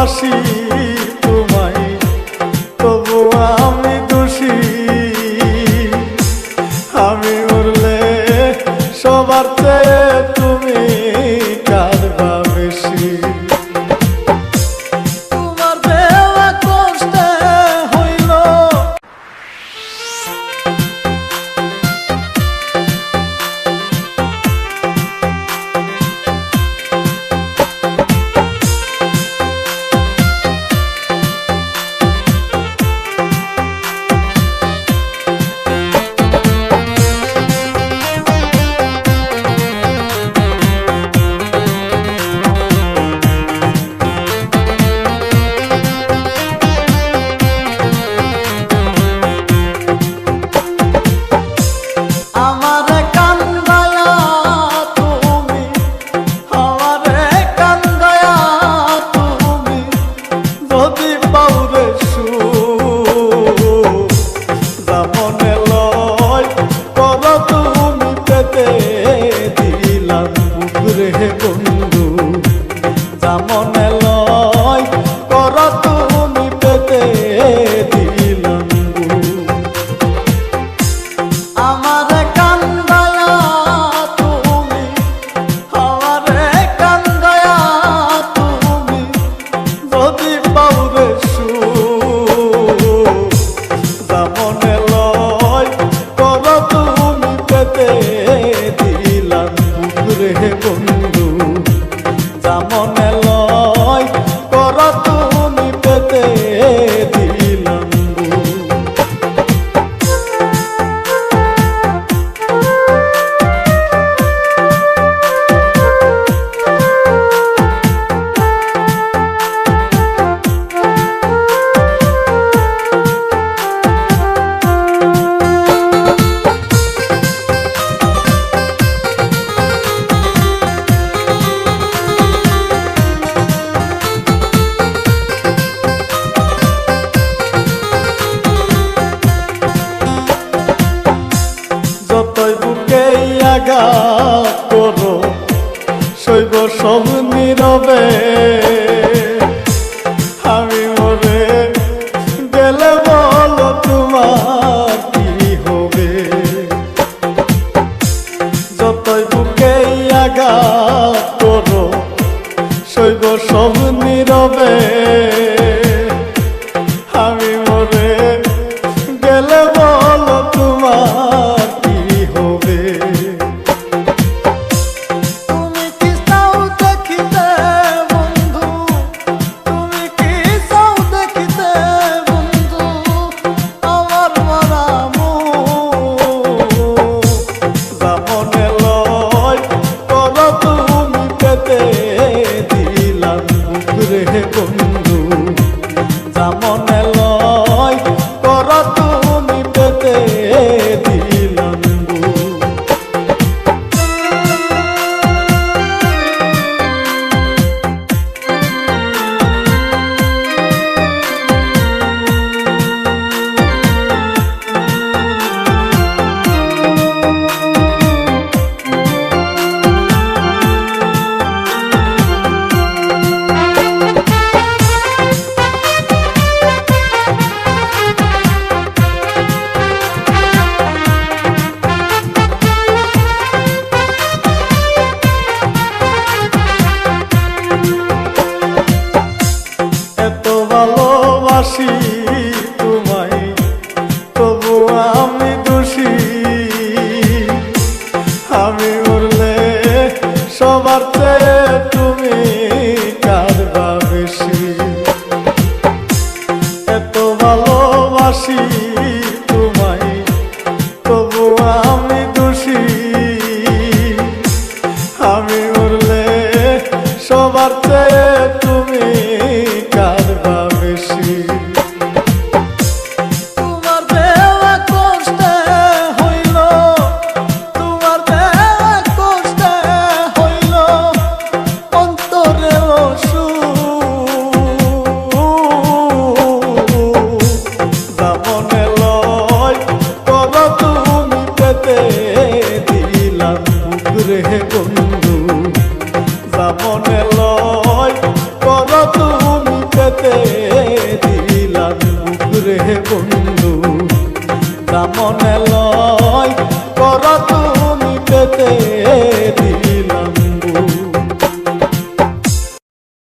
ভালোবাসি তোমায়, তবু আমি দোষী। আমি মরলে সবার চেয়ে তুমি কাঁদবা বেশি। তোমার দেওয়া কষ্টে হইল রে বন্ধু, জামনে লয় কর তুমি পেতে দিলাম। আমার কান্দায়া তুমি, আমারে কান্দায়া তুমি, যদি পাউরে জামনে লয় কর তুমি পেতে দিলাম রে বন্ধু, জামনে লয় কর তুমি পেতে দিলাম। যতই বুকে আঘাত করো সইব সব নীরবে। আমি মরে গেলে বলো তোমার কি হবে। যতই বুকে আঘাত করো সইব সব নীরবে। আমি মরে গেলে বলো তোমার কি হবে। তুমি কি চাও দেখিতে বন্ধু, তুমি কি চাও দেখিতে বন্ধু আমার মরা মুখ। জামনে লয় কর তুমি পেতে দিলাম রে বন্ধু, জামনে লয় কর তুমি পেতে দিলাম। এত ভালোবাসি তোমায়, তবু আমি দোষী। আমি মরলে সবার চেয়ে তুমি কাঁদবা বেশি। এত ভালোবাসি তোমায়, তবু আমি দোষী। আমি মরলে সবার চেয়ে তুমি কাঁদবা বেশি। তোমার দেওয়া কষ্টে হইল, তোমার দেওয়া কষ্টে হইল অন্তরে জামনে লয় কর তুমি পেতে দিলাম রে বন্ধু, জামনে লয় মনে লয় কর তুমি